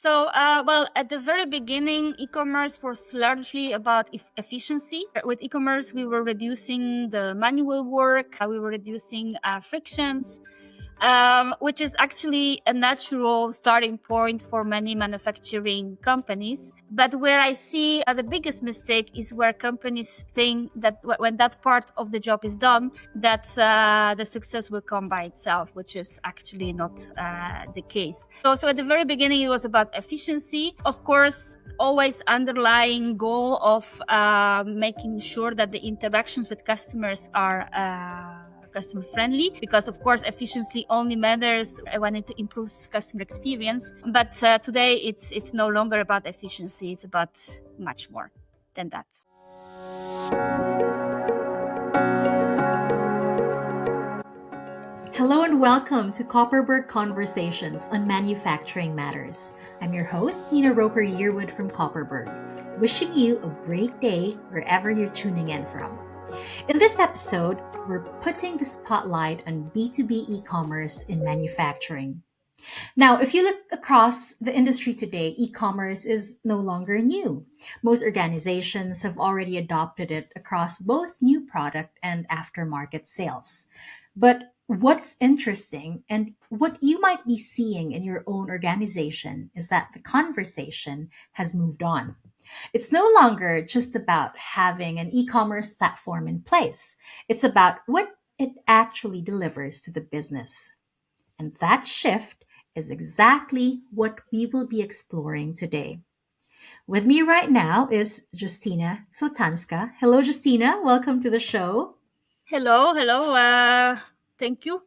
Well, at the very beginning, e-commerce was largely about efficiency. With e-commerce, we were reducing the manual work, we were reducing frictions, which is actually a natural starting point for many manufacturing companies. But where I see the biggest mistake is where companies think that when that part of the job is done, that the success will come by itself, which is actually not the case. So at the very beginning, it was about efficiency. Of course, always underlying goal of making sure that the interactions with customers are customer friendly, because of course efficiency only matters when it improves customer experience. But today it's no longer about efficiency, it's about much more than that. Hello and welcome to Copperberg Conversations on Manufacturing Matters. I'm your host, Nina Roper-Yearwood from Copperberg, wishing you a great day wherever you're tuning in from. In this episode, we're putting the spotlight on B2B e-commerce in manufacturing. Now, if you look across the industry today, e-commerce is no longer new. Most organizations have already adopted it across both new product and aftermarket sales. But what's interesting and what you might be seeing in your own organization is that the conversation has moved on. It's no longer just about having an e-commerce platform in place. It's about what it actually delivers to the business. And that shift is exactly what we will be exploring today. With me right now is Justyna Zoltanska. Hello, Justyna. Welcome to the show. Hello. Thank you.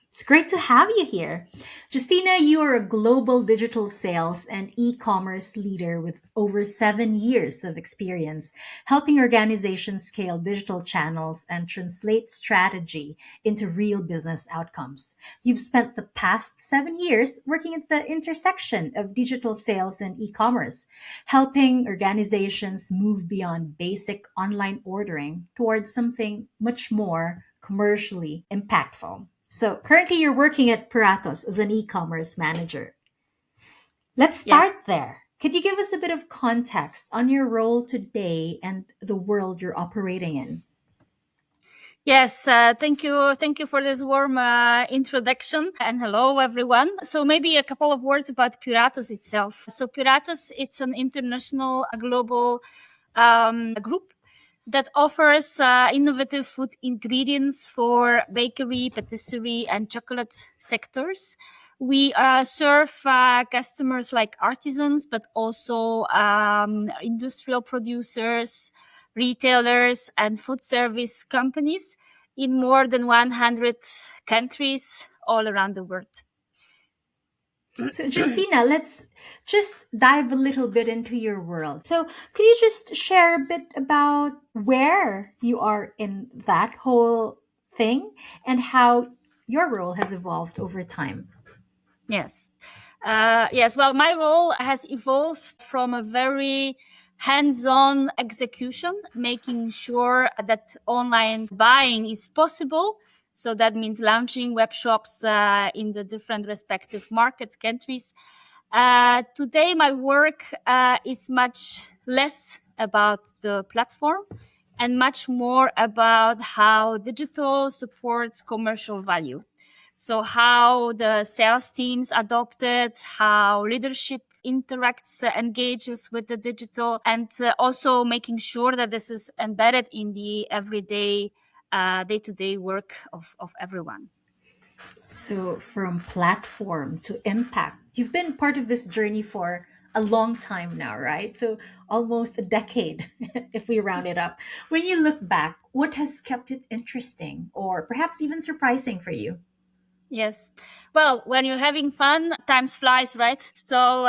It's great to have you here. Justyna, you are a global digital sales and e-commerce leader with over 7 years of experience helping organizations scale digital channels and translate strategy into real business outcomes. You've spent the past 7 years working at the intersection of digital sales and e-commerce, helping organizations move beyond basic online ordering towards something much more commercially impactful. So currently you're working at Puratos as an e-commerce manager. Let's Yes. start there. Could you give us a bit of context on your role today and the world you're operating in? Yes, thank you. Thank you for this warm introduction, and hello everyone. So maybe a couple of words about Puratos itself. So Puratos, it's an international global group that offers innovative food ingredients for bakery, patisserie, and chocolate sectors. We serve customers like artisans, but also industrial producers, retailers, and food service companies in more than 100 countries all around the world. So, Justyna, let's just dive a little bit into your world. So, could you just share a bit about where you are in that whole thing and how your role has evolved over time? Yes. Yes. Well, my role has evolved from a very hands-on execution, making sure that online buying is possible. So that means launching web shops in the different respective markets, countries. Today, my work is much less about the platform and much more about how digital supports commercial value. So how the sales teams adopted, how leadership interacts, engages with the digital, and also making sure that this is embedded in the everyday, day-to-day work of everyone. So, from platform to impact, you've been part of this journey for a long time now, right? So, almost a decade, if we round it up. When you look back, what has kept it interesting or perhaps even surprising for you? Yes. Well, when you're having fun, times flies, right? So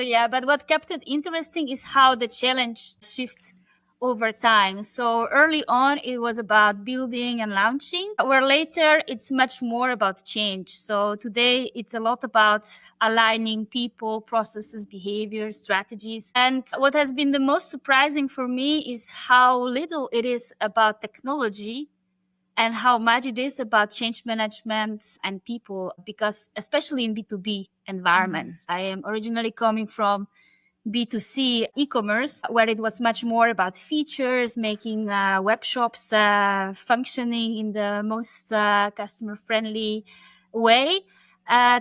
yeah, but what kept it interesting is how the challenge shifts over time. So early on, it was about building and launching, where later it's much more about change. So today it's a lot about aligning people, processes, behaviors, strategies. And what has been the most surprising for me is how little it is about technology and how much it is about change management and people, because especially in B2B environments. I am originally coming from B2C e-commerce, where it was much more about features, making web shops functioning in the most customer-friendly way.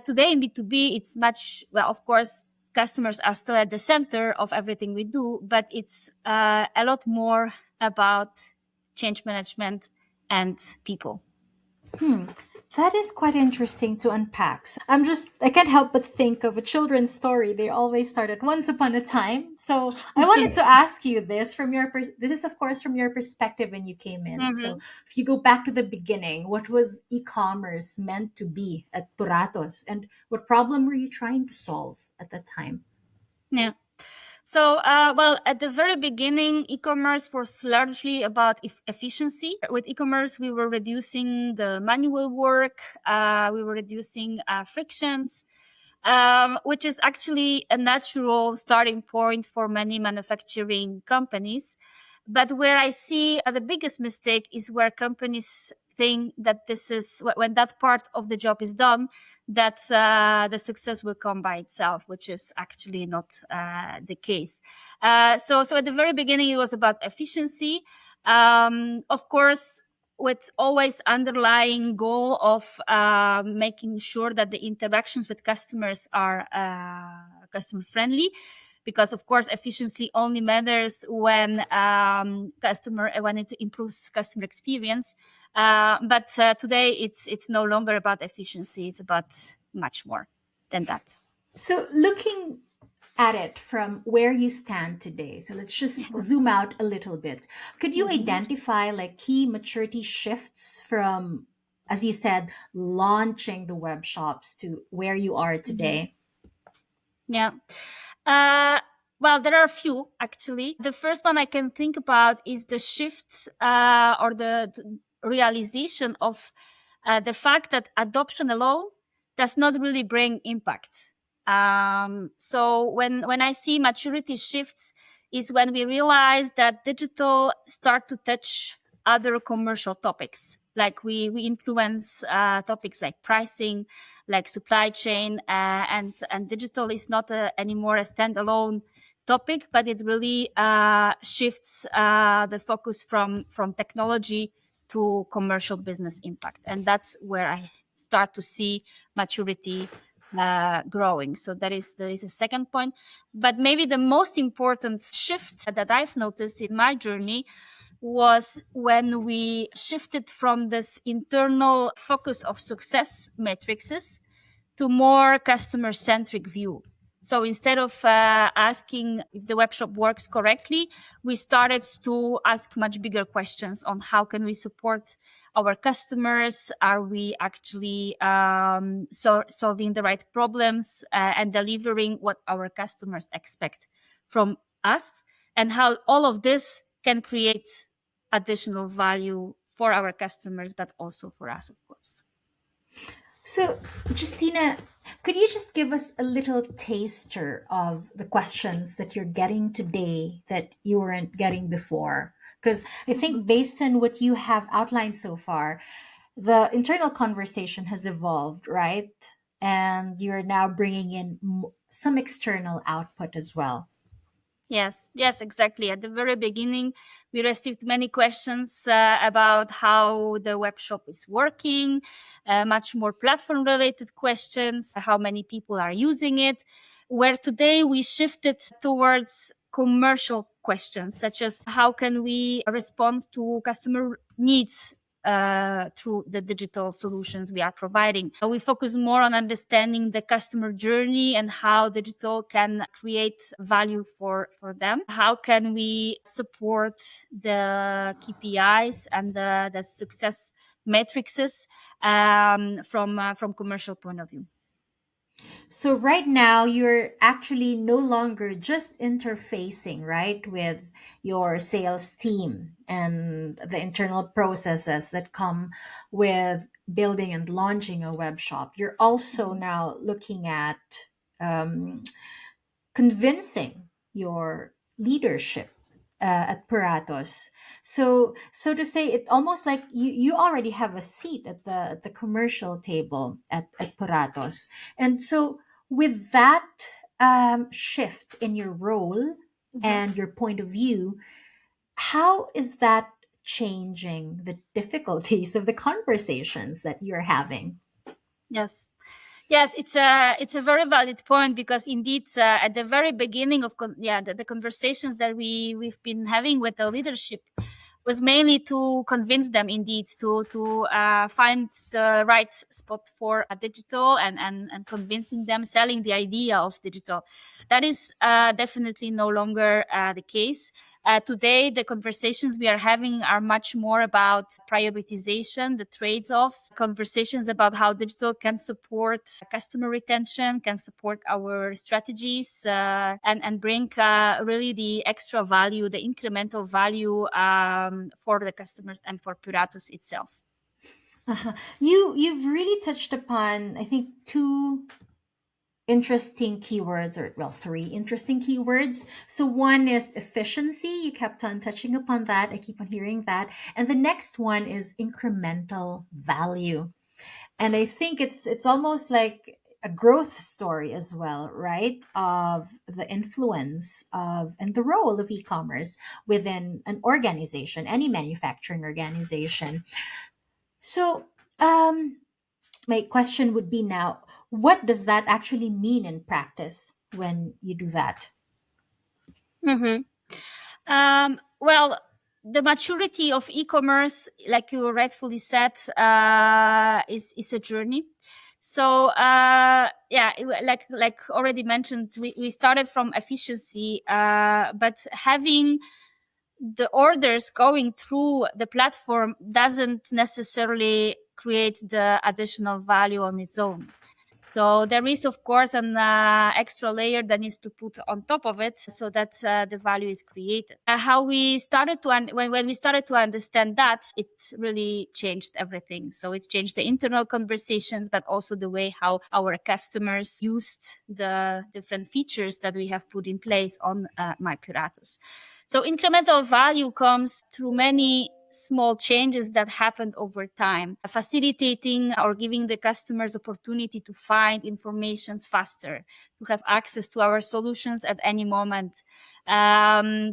Today in B2B, it's much, well, of course, customers are still at the center of everything we do, but it's a lot more about change management and people. Hmm. That is quite interesting to unpack. I can't help but think of a children's story. They always start at once upon a time. So I wanted to ask you this this is of course from your perspective when you came in. So Mhm. if you go back to the beginning, what was e-commerce meant to be at Puratos, and what problem were you trying to solve at that time? Yeah. So, well, at the very beginning, e-commerce was largely about efficiency. With e-commerce, we were reducing the manual work, we were reducing frictions, which is actually a natural starting point for many manufacturing companies. But where I see the biggest mistake is where companies think that this is when that part of the job is done, that the success will come by itself, which is actually not the case. So at the very beginning, it was about efficiency. Of course, with always underlying goal of making sure that the interactions with customers are customer friendly, because of course efficiency only matters when when it improves customer experience. But today it's no longer about efficiency; it's about much more than that. So looking at it from where you stand today. So let's just zoom out a little bit. Could you Mhm. identify like key maturity shifts from, as you said, launching the web shops to where you are Mhm. today? Yeah. Uh, well, there are a few actually. The first one I can think about is the shift or the realization of the fact that adoption alone does not really bring impact. So when I see maturity shifts is when we realize that digital start to touch other commercial topics. Like we influence topics like pricing, like supply chain, and digital is not anymore a standalone topic, but it really shifts the focus from technology to commercial business impact, and that's where I start to see maturity growing. So there is a second point, but maybe the most important shift that I've noticed in my journey was when we shifted from this internal focus of success matrices to more customer-centric view. So instead of asking if the webshop works correctly, we started to ask much bigger questions on how can we support our customers? Are we actually solving the right problems and delivering what our customers expect from us? And how all of this can create additional value for our customers, but also for us, of course. So, Justina, could you just give us a little taster of the questions that you're getting today that you weren't getting before? Because I think based on what you have outlined so far, the internal conversation has evolved, right? And you're now bringing in some external output as well. Yes, yes, exactly. At the very beginning, we received many questions about how the web shop is working, much more platform related questions, how many people are using it. Where today we shifted towards commercial questions, such as how can we respond to customer needs through the digital solutions we are providing. We focus more on understanding the customer journey and how digital can create value for them. How can we support the KPIs and the success matrices from commercial point of view? So right now you're actually no longer just interfacing, right, with your sales team and the internal processes that come with building and launching a web shop. You're also now looking at um, convincing your leadership at Puratos. So to say, it almost like you already have a seat at the commercial table at Puratos. And so with that shift in your role Mhm. and your point of view, how is that changing the difficulties of the conversations that you're having? Yes. Yes, it's a very valid point because indeed at the very beginning of the conversations that we've been having with the leadership was mainly to convince them indeed to find the right spot for a digital and convincing them selling the idea of digital. That is definitely no longer the case. Today, the conversations we are having are much more about prioritization, the trades offs, conversations about how digital can support customer retention, can support our strategies, and bring really the extra value, the incremental value for the customers and for Puratos itself. Uh-huh. You've really touched upon, I think, two interesting keywords, or well, three interesting keywords. So one is efficiency. You kept on touching upon that. I keep on hearing that. And the next one is incremental value. And I think it's almost like a growth story as well, right? Of the influence of and the role of e-commerce within an organization, any manufacturing organization. So, my question would be now, what does that actually mean in practice when you do that? Mm-hmm. Well, the maturity of e-commerce, like you rightfully said, is a journey. So yeah, like already mentioned, we started from efficiency, but having the orders going through the platform doesn't necessarily create the additional value on its own. So there is, of course, an extra layer that needs to put on top of it so that the value is created. How we started to when we started to understand that, it really changed everything. So it changed the internal conversations, but also the way how our customers used the different features that we have put in place on My Puratos. So incremental value comes through many small changes that happened over time, facilitating or giving the customers opportunity to find informations faster, to have access to our solutions at any moment.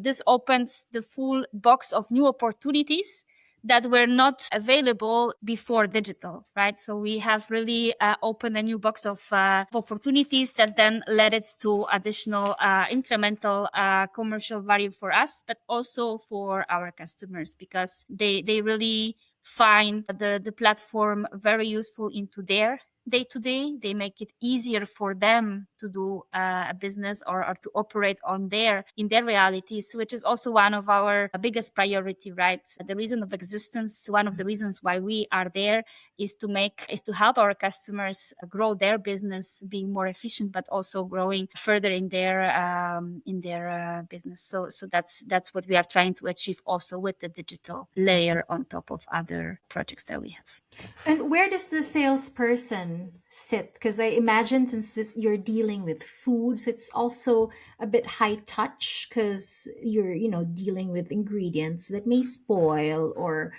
This opens the full box of new opportunities that were not available before digital, right? So we have really opened a new box of opportunities that then led it to additional incremental commercial value for us, but also for our customers because they really find the platform very useful into their day to day. They make it easier for them to do a business or to operate on in their realities, which is also one of our biggest priority, right? The reason of existence, one of the reasons why we are there is to help our customers grow their business, being more efficient, but also growing further in their business. So that's what we are trying to achieve also with the digital layer on top of other projects that we have. And where does the salesperson sit? Because I imagine since this you're dealing with foods, it's also a bit high touch because you're, dealing with ingredients that may spoil or,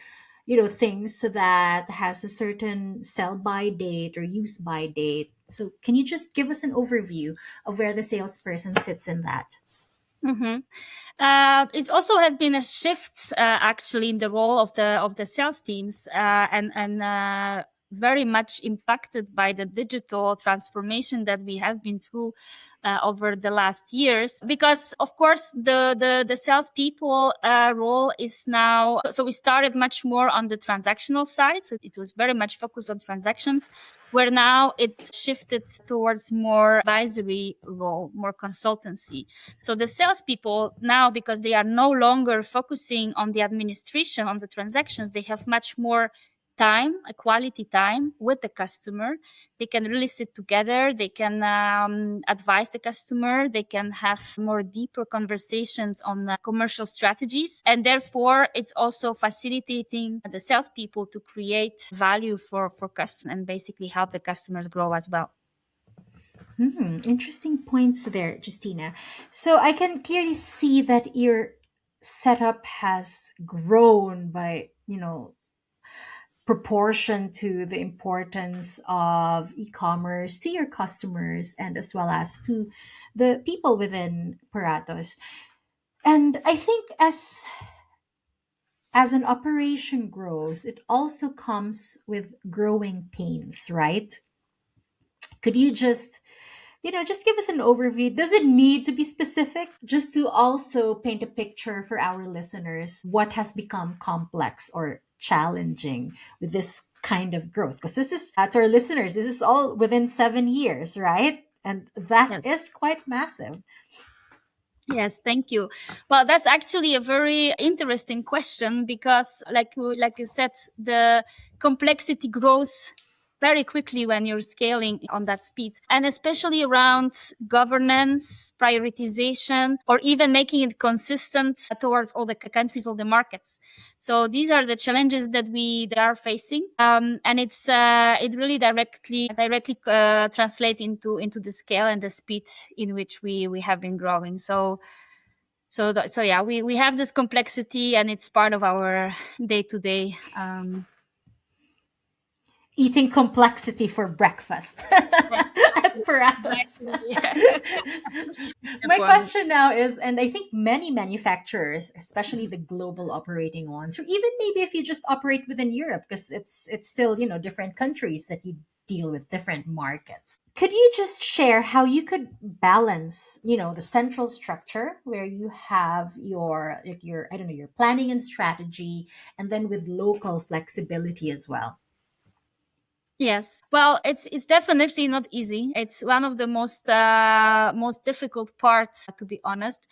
things that has a certain sell by date or use by date. So can you just give us an overview of where the salesperson sits in that? Mm-hmm. It also has been a shift actually in the role of the sales teams and very much impacted by the digital transformation that we have been through over the last years. Because of course the salespeople role is now, so we started much more on the transactional side, so it was very much focused on transactions, where now it shifted towards more advisory role, more consultancy. So the salespeople now, because they are no longer focusing on the administration, on the transactions, they have much more time, a quality time with the customer. They can really sit together. They can advise the customer. They can have more deeper conversations on commercial strategies. And therefore, it's also facilitating the salespeople to create value for customers and basically help the customers grow as well. Interesting points there, Justina. So I can clearly see that you're setup has grown by, proportion to the importance of e-commerce to your customers and as well as to the people within Puratos. And I think as an operation grows, it also comes with growing pains, right? Could you just give us an overview? Does it need to be specific? Just to also paint a picture for our listeners, what has become complex or challenging with this kind of growth? Because this is, to our listeners, this is all within 7 years, right? And that Yes. is quite massive. Yes, thank you. Well, that's actually a very interesting question because, like you said, the complexity grows very quickly when you're scaling on that speed, and especially around governance, prioritization, or even making it consistent towards all the countries, all the markets. So these are the challenges that we are facing, and it really directly translates into the scale and the speed in which we have been growing. So yeah, we have this complexity, and it's part of our day to day. Eating complexity for breakfast at Puratos. Exactly. Yeah. Good My one. question now is, and I think many manufacturers, especially the global operating ones, or even maybe if you just operate within Europe, because it's still different countries that you deal with different markets. Could you just share how you could balance, the central structure where you have your I don't know your planning and strategy, and then with local flexibility as well? Yes. Well, it's definitely not easy. It's one of the most difficult parts, to be honest.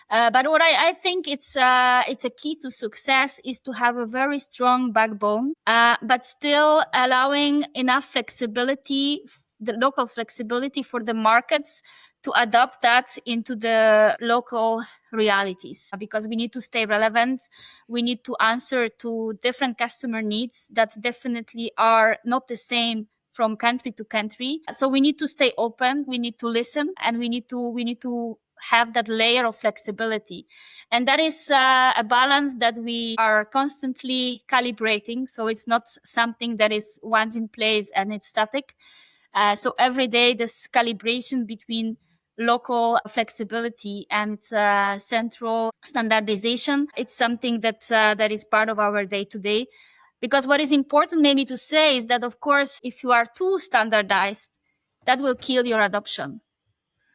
But what I think it's a key to success is to have a very strong backbone, but still allowing enough flexibility, the local flexibility for the markets to adapt that into the local realities, because we need to stay relevant. We need to answer to different customer needs that definitely are not the same from country to country. So we need to stay open, we need to listen, and we need to have that layer of flexibility. And that is a balance that we are constantly calibrating. So it's not something that is once in place and it's static. So every day, this calibration between local flexibility and central standardization, it's something that is part of our day to day. Because what is important maybe to say is that, of course, if you are too standardized, that will kill your adoption.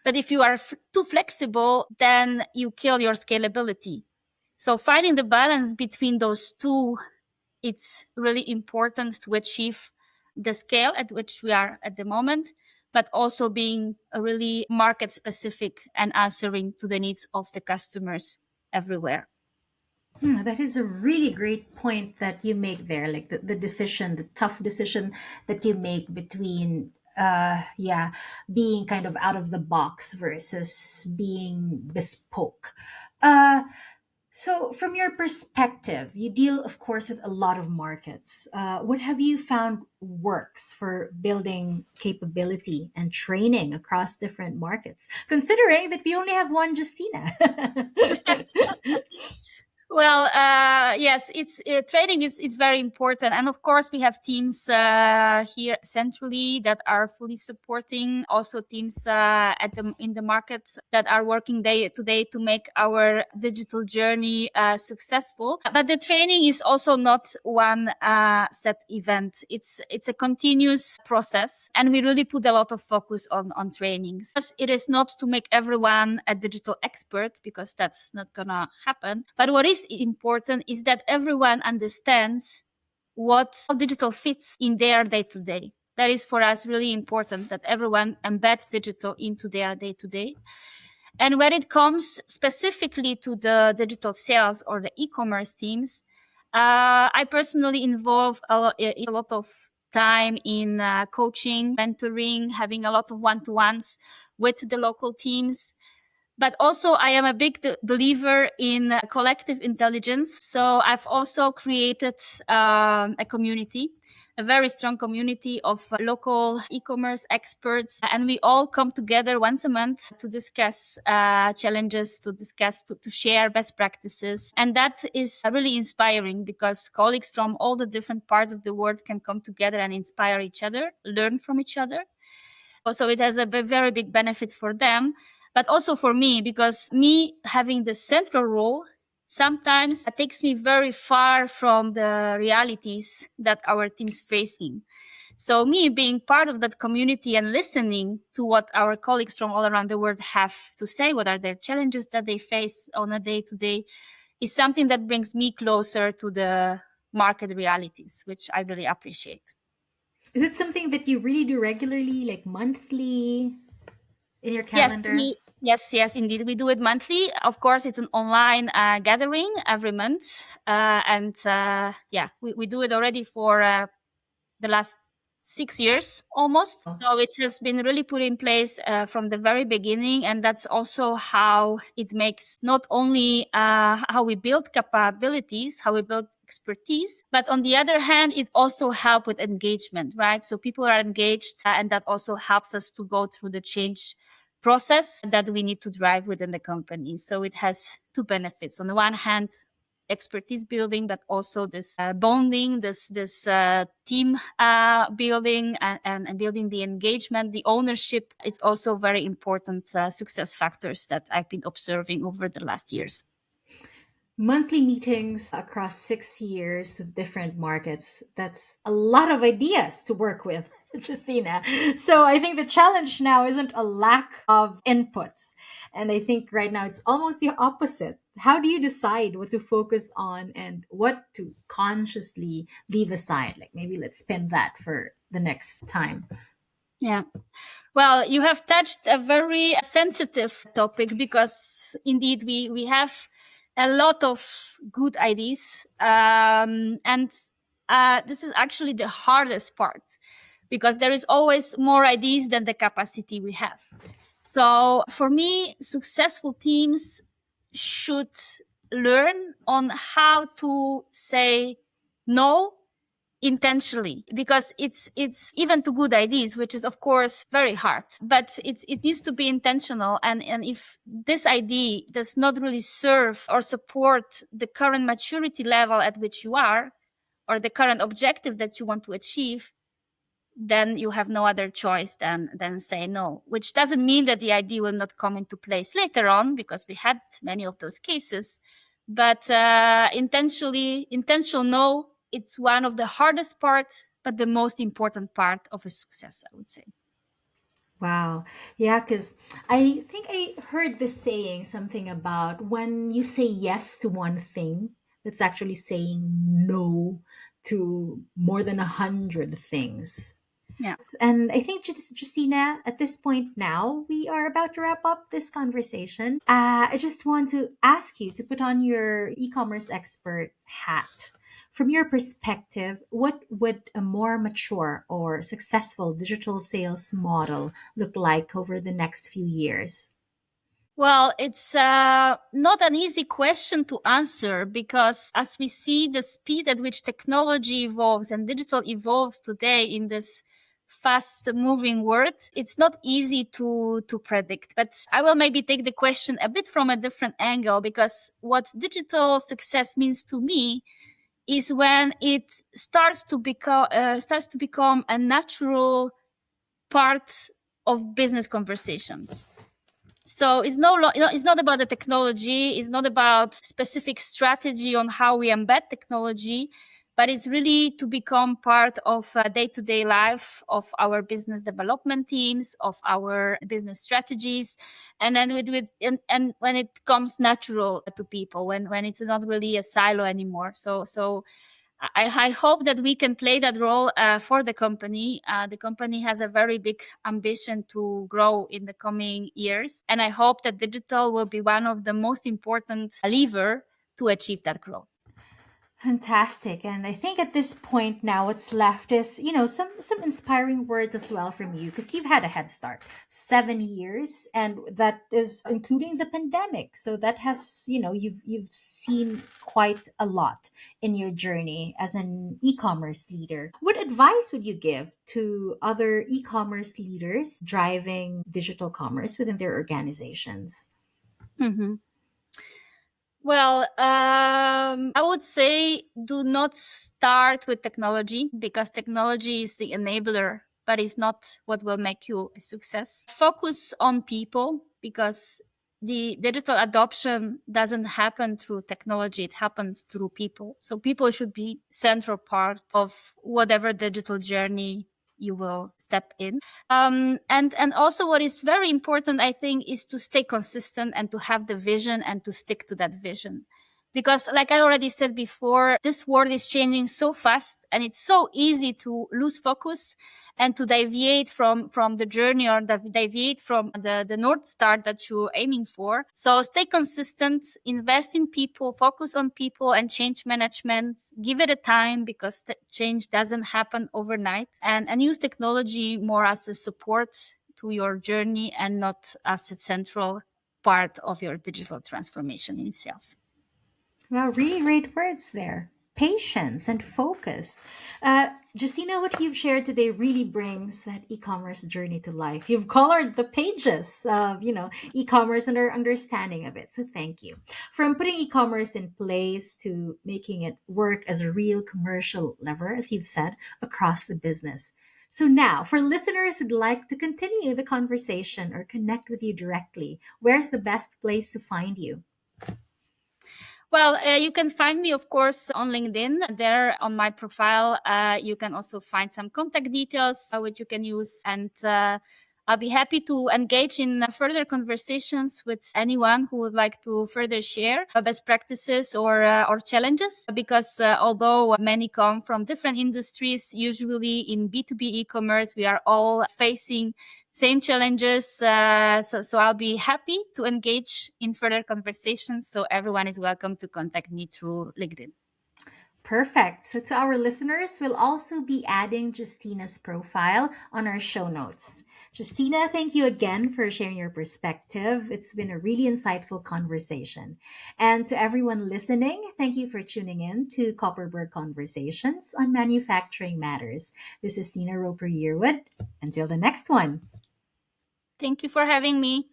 But if you are too flexible, then you kill your scalability. So finding the balance between those two, it's really important to achieve the scale at which we are at the moment, but also being really market specific and answering to the needs of the customers everywhere. That is a really great point that you make there. Like the decision, the tough decision that you make between, yeah, being kind of out of the box versus being bespoke. Uh, so, from your perspective, you deal, of course, with a lot of markets. What have you found works for building capability and training across different markets, considering that we only have one Justina? Well, yes, it's training is very important, and of course we have teams here centrally that are fully supporting. Also, teams in the markets that are working day to day to make our digital journey successful. But the training is also not one set event. It's a continuous process, and we really put a lot of focus on trainings. It is not to make everyone a digital expert, because that's not gonna happen. But what is important is that everyone understands what digital fits in their day to day. That is for us really important, that everyone embed digital into their day to day. And when it comes specifically to the digital sales or the e-commerce teams, I personally involve a lot of time in coaching, mentoring, having a lot of one-to-ones with the local teams. But also, I am a big believer in collective intelligence. So I've also created a community a very strong community of local e-commerce experts, and we all come together once a month to discuss challenges, to share best practices. And that is really inspiring because colleagues from all the different parts of the world can come together and inspire each other, learn from each other. So it has a very big benefit for them, but also for me, because me having the central role sometimes takes me very far from the realities that our team's facing. So me being part of that community and listening to what our colleagues from all around the world have to say, what are their challenges that they face on a day-to-day, is something that brings me closer to the market realities, which I really appreciate. Is it something that you really do regularly, like monthly in your Yes, calendar? yes, indeed. We do it monthly. Of course, it's an online gathering every month. We do it already for the last 6 years almost. Oh. So it has been really put in place from the very beginning. And that's also how it makes not only how we build capabilities, how we build expertise, but on the other hand, it also helps with engagement, right? So people are engaged and that also helps us to go through the change process that we need to drive within the company. So it has two benefits. On the one hand, expertise building, but also this bonding, this team building and building the engagement, the ownership. It's also very important success factors that I've been observing over the last years. Monthly meetings across 6 years with different markets. That's a lot of ideas to work with, Justyna. So I think the challenge now isn't a lack of inputs. And I think right now it's almost the opposite. How do you decide what to focus on and what to consciously leave aside? Like maybe let's spin that for the next time. Yeah. Well, you have touched a very sensitive topic because indeed we have a lot of good ideas. And this is actually the hardest part because there is always more ideas than the capacity we have. So for me, successful teams should learn on how to say no intentionally, because it's even to good ideas, which is of course very hard, but it needs to be intentional. And if this idea does not really serve or support the current maturity level at which you are, or the current objective that you want to achieve, then you have no other choice than say no, which doesn't mean that the idea will not come into place later on, because we had many of those cases. But intentional no, it's one of the hardest parts, but the most important part of a success, I would say. Wow. Yeah, because I think I heard this saying something about when you say yes to one thing, that's actually saying no to more than 100 things. Yeah. And I think, Justina, at this point now, we are about to wrap up this conversation. I just want to ask you to put on your e commerce expert hat. From your perspective, what would a more mature or successful digital sales model look like over the next few years? Well, it's not an easy question to answer, because as we see the speed at which technology evolves and digital evolves today in this fast moving world, it's not easy to predict. But I will maybe take the question a bit from a different angle, because what digital success means to me is when it starts to become a natural part of business conversations. So it's it's not about the technology. It's not about specific strategy on how we embed technology, but it's really to become part of day-to-day life of our business development teams, of our business strategies, and then and when it comes natural to people, when it's not really a silo anymore. So I hope that we can play that role for the company. The company has a very big ambition to grow in the coming years, and I hope that digital will be one of the most important lever to achieve that growth. Fantastic. And I think at this point now what's left is, some inspiring words as well from you because you've had a head start. 7 years, and that is including the pandemic. So that has, you've seen quite a lot in your journey as an e-commerce leader. What advice would you give to other e-commerce leaders driving digital commerce within their organizations? Mhm. Well, I would say do not start with technology because technology is the enabler, but it's not what will make you a success. Focus on people because the digital adoption doesn't happen through technology. It happens through people. So people should be central part of whatever digital journey you will step in. And also what is very important, I think, is to stay consistent and to have the vision and to stick to that vision. Because like I already said before, this world is changing so fast and it's so easy to lose focus and to deviate from the journey or deviate from the North Star that you're aiming for. So stay consistent, invest in people, focus on people and change management, give it a time because change doesn't happen overnight, and use technology more as a support to your journey and not as a central part of your digital transformation in sales. Wow, really great words there. Patience and focus. Justyna, what you've shared today really brings that e-commerce journey to life. You've colored the pages of, e-commerce and our understanding of it. So thank you. From putting e-commerce in place to making it work as a real commercial lever, as you've said, across the business. So now, for listeners who'd like to continue the conversation or connect with you directly, where's the best place to find you? Well, you can find me, of course, on LinkedIn. There on my profile, you can also find some contact details which you can use. And I'll be happy to engage in further conversations with anyone who would like to further share best practices or challenges. Because although many come from different industries, usually in B2B e-commerce, we are all facing same challenges. So I'll be happy to engage in further conversations. So everyone is welcome to contact me through LinkedIn. Perfect. So to our listeners, we'll also be adding Justyna's profile on our show notes. Justyna, thank you again for sharing your perspective. It's been a really insightful conversation. And to everyone listening, thank you for tuning in to Copperberg Conversations on Manufacturing Matters. This is Tina Roper Yearwood. Until the next one. Thank you for having me.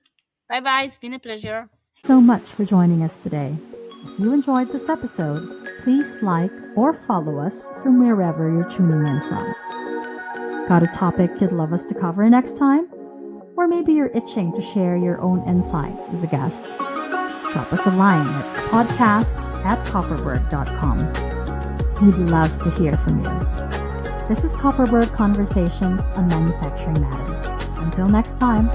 Bye-bye. It's been a pleasure. So much for joining us today. If you enjoyed this episode, please like or follow us from wherever you're tuning in from. Got a topic you'd love us to cover next time? Or maybe you're itching to share your own insights as a guest? Drop us a line at podcast@copperberg.com. We'd love to hear from you. This is Copperberg Conversations on Manufacturing Matters. Until next time.